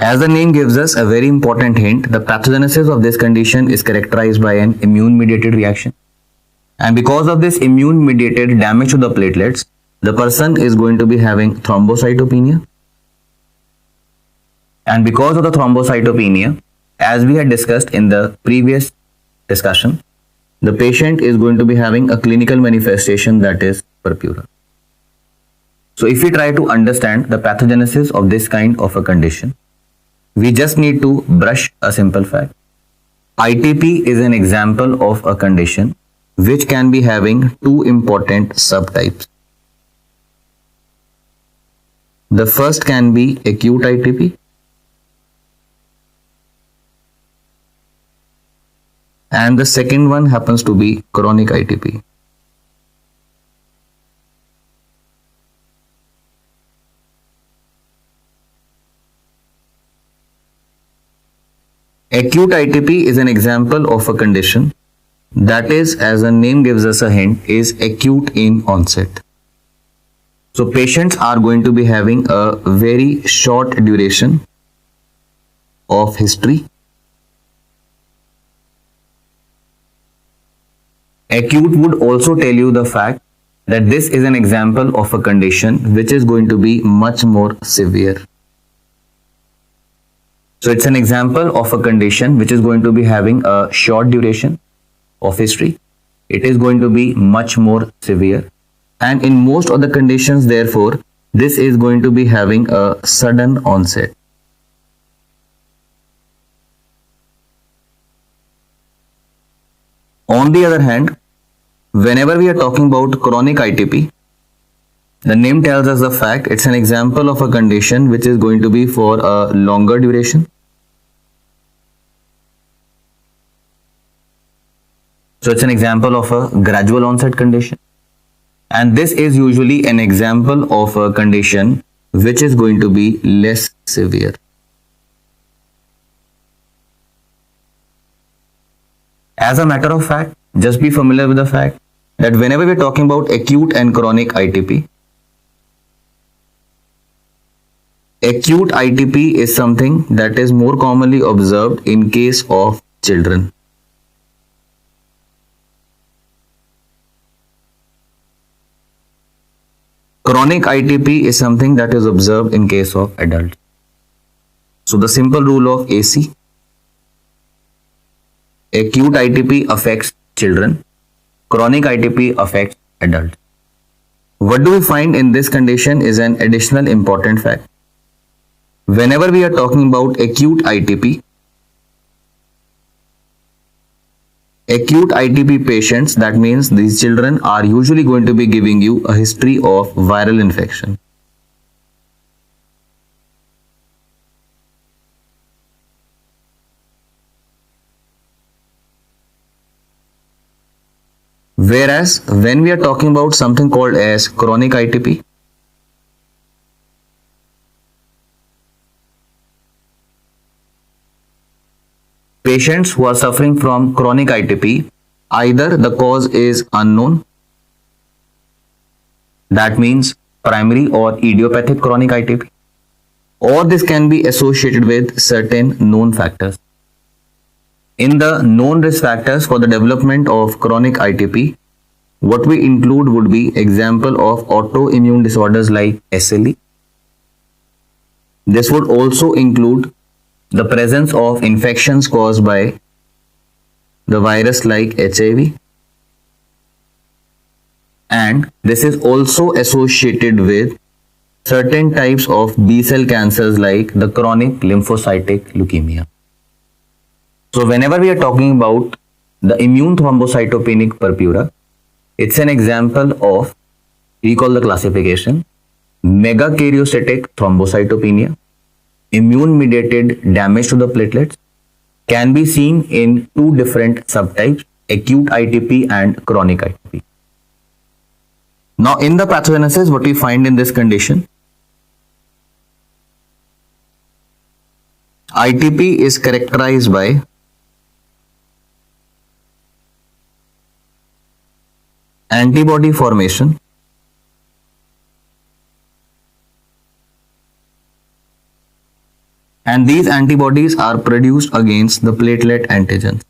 As the name gives us a very important hint, the pathogenesis of this condition is characterized by an immune-mediated reaction. And because of this immune-mediated damage to the platelets, the person is going to be having thrombocytopenia. And because of the thrombocytopenia, as we had discussed in the previous discussion, the patient is going to be having a clinical manifestation that is purpura. So if we try to understand the pathogenesis of this kind of a condition, we just need to brush a simple fact. ITP is an example of a condition which can be having two important subtypes. The first can be acute ITP and the second one happens to be chronic ITP. Acute ITP is an example of a condition that is, as the name gives us a hint, is acute in onset. So patients are going to be having a very short duration of history. Acute would also tell you the fact that this is an example of a condition which is going to be much more severe. So it's an example of a condition which is going to be having a short duration of history. It is going to be much more severe. And in most of the conditions, therefore, this is going to be having a sudden onset. On the other hand, whenever we are talking about chronic ITP, the name tells us the fact it's an example of a condition which is going to be for a longer duration. So it's an example of a gradual onset condition. And this is usually an example of a condition which is going to be less severe. As a matter of fact, just be familiar with the fact that whenever we're talking about acute and chronic ITP, acute ITP is something that is more commonly observed in case of children. Chronic ITP is something that is observed in case of adults. So the simple rule of AC, acute ITP affects children, chronic ITP affects adults. What do we find in this condition is an additional important fact. Whenever we are talking about acute ITP patients, that means these children are usually going to be giving you a history of viral infection. Whereas when we are talking about something called as chronic ITP, patients who are suffering from chronic ITP, either the cause is unknown, that means primary or idiopathic chronic ITP, or this can be associated with certain known factors. In the known risk factors for the development of chronic ITP, what we include would be example of autoimmune disorders like SLE. This would also include the presence of infections caused by the virus like HIV, and this is also associated with certain types of B-cell cancers like the chronic lymphocytic leukemia. So whenever we are talking about the immune thrombocytopenic purpura, it's an example of, recall the classification, megakaryocytic thrombocytopenia, immune-mediated damage to the platelets, can be seen in two different subtypes, acute ITP and chronic ITP. Now in the pathogenesis, what we find in this condition, ITP is characterized by antibody formation and these antibodies are produced against the platelet antigens.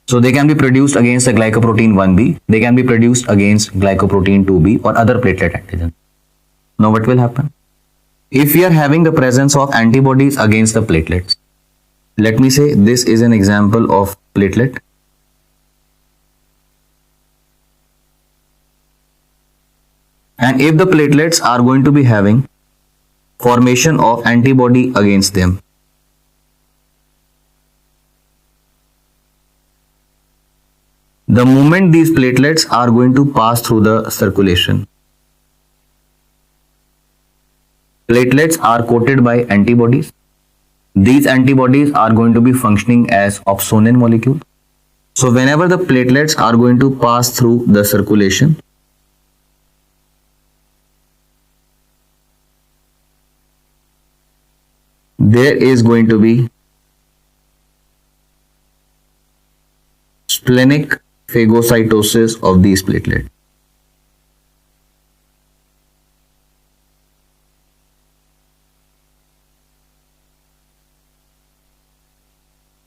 So they can be produced against the glycoprotein 1b, they can be produced against glycoprotein 2b or other platelet antigens. Now what will happen? If we are having the presence of antibodies against the platelets, let me say this is an example of platelet. And if the platelets are going to be having formation of antibody against them, the moment these platelets are going to pass through the circulation, platelets are coated by antibodies. These antibodies are going to be functioning as opsonin molecule. So whenever the platelets are going to pass through the circulation, there is going to be splenic phagocytosis of these platelets.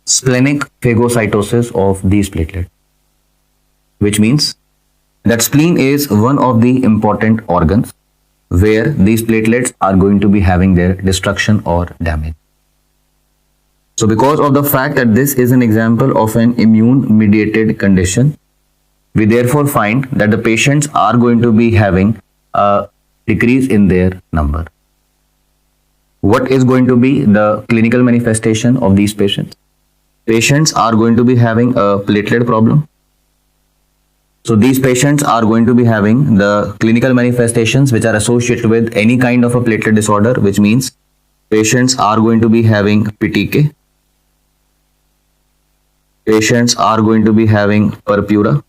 Splenic phagocytosis of these platelets, which means that spleen is one of the important organs where these platelets are going to be having their destruction or damage. So because of the fact that this is an example of an immune mediated condition, we therefore find that the patients are going to be having a decrease in their number. What is going to be the clinical manifestation of these patients? Patients are going to be having a platelet problem. So these patients are going to be having the clinical manifestations which are associated with any kind of a platelet disorder, which means patients are going to be having PTK. Patients are going to be having Purpura.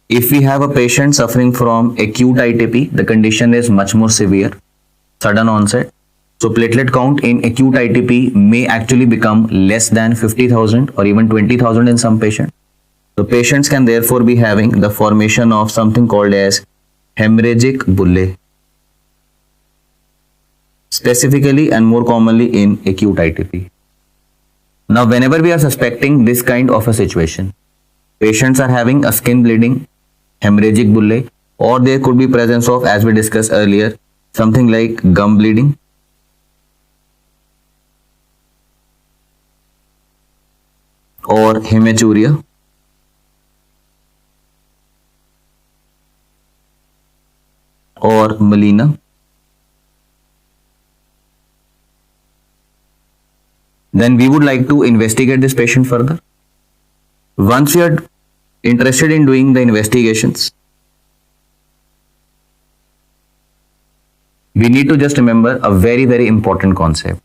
If we have a patient suffering from acute ITP, the condition is much more severe, sudden onset. So platelet count in acute ITP may actually become less than 50,000 or even 20,000 in some patients. So patients can therefore be having the formation of something called as hemorrhagic bullae, specifically and more commonly in acute ITP. Now whenever we are suspecting this kind of a situation, patients are having a skin bleeding, hemorrhagic bullae, or there could be presence of, as we discussed earlier, something like gum bleeding, or hematuria, or melena. Then we would like to investigate this patient further. Once we are interested in doing the investigations, we need to just remember a very important concept.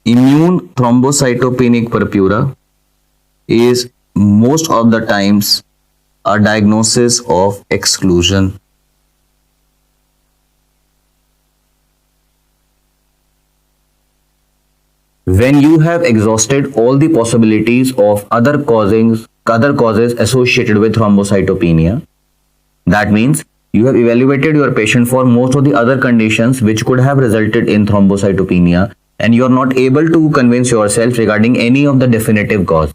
Immune thrombocytopenic purpura is most of the times a diagnosis of exclusion. When you have exhausted all the possibilities of other causes associated with thrombocytopenia, that means you have evaluated your patient for most of the other conditions which could have resulted in thrombocytopenia, and you are not able to convince yourself regarding any of the definitive cause.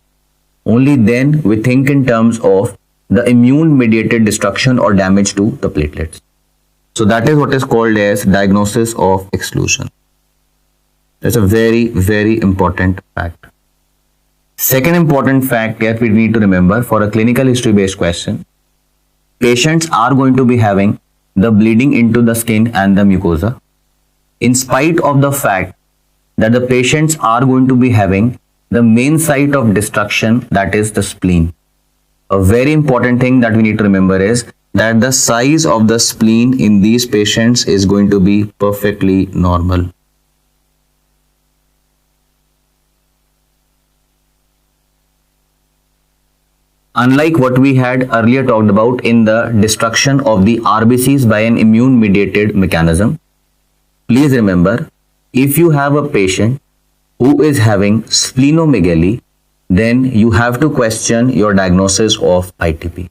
Only then we think in terms of the immune mediated destruction or damage to the platelets. So that is what is called as diagnosis of exclusion. That's a very important fact. Second important fact that we need to remember for a clinical history based question: patients are going to be having the bleeding into the skin and the mucosa, in spite of the fact that the patients are going to be having the main site of destruction, that is the spleen. A very important thing that we need to remember is that the size of the spleen in these patients is going to be perfectly normal. Unlike what we had earlier talked about in the destruction of the RBCs by an immune mediated mechanism, please remember, if you have a patient who is having splenomegaly, then you have to question your diagnosis of ITP.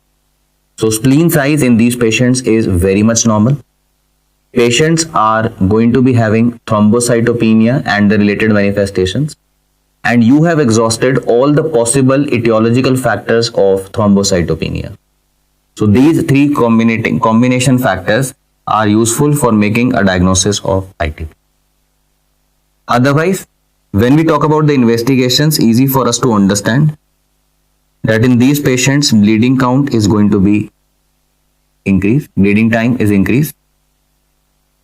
So spleen size in these patients is very much normal. Patients are going to be having thrombocytopenia and the related manifestations. And you have exhausted all the possible etiological factors of thrombocytopenia. So these three combination factors are useful for making a diagnosis of ITP. Otherwise, when we talk about the investigations, easy for us to understand that in these patients, bleeding count is going to be increased, bleeding time is increased.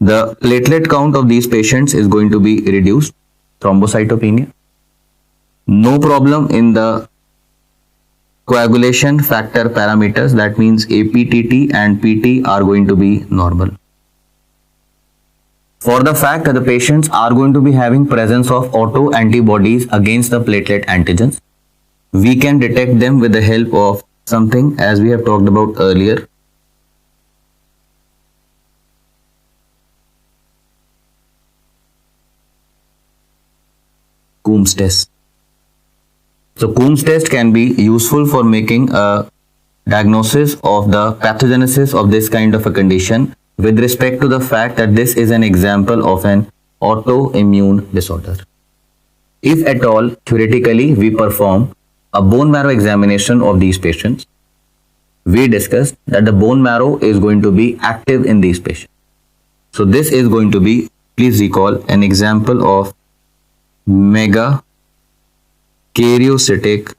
The platelet count of these patients is going to be reduced, thrombocytopenia. No problem in the coagulation factor parameters, that means APTT and PT are going to be normal. For the fact that the patients are going to be having presence of auto antibodies against the platelet antigens, we can detect them with the help of something as we have talked about earlier. Coombs test. So Coombs test can be useful for making a diagnosis of the pathogenesis of this kind of a condition with respect to the fact that this is an example of an autoimmune disorder. If at all, theoretically, we perform a bone marrow examination of these patients, we discussed that the bone marrow is going to be active in these patients. So this is going to be, please recall, an example of megakaryocytic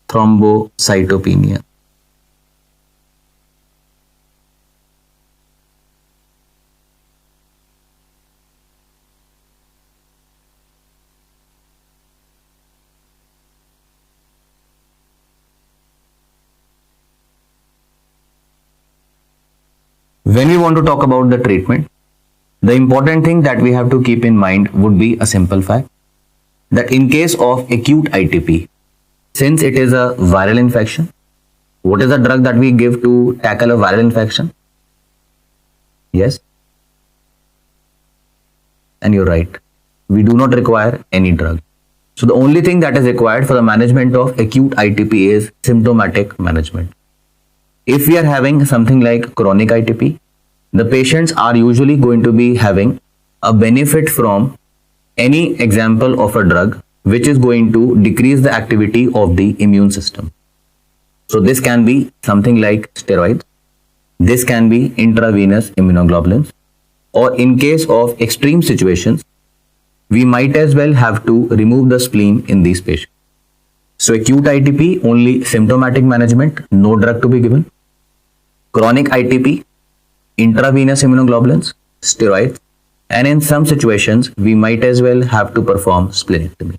thrombocytopenia. When we want to talk about the treatment, the important thing that we have to keep in mind would be a simple fact that in case of acute ITP, since it is a viral infection, what is the drug that we give to tackle a viral infection? Yes. And you're right. We do not require any drug. So the only thing that is required for the management of acute ITP is symptomatic management. If we are having something like chronic ITP, the patients are usually going to be having a benefit from any example of a drug which is going to decrease the activity of the immune system. So this can be something like steroids, this can be intravenous immunoglobulins, or in case of extreme situations, we might as well have to remove the spleen in these patients. So acute ITP, only symptomatic management, no drug to be given. Chronic ITP, intravenous immunoglobulins, steroids, and in some situations, we might as well have to perform splenectomy.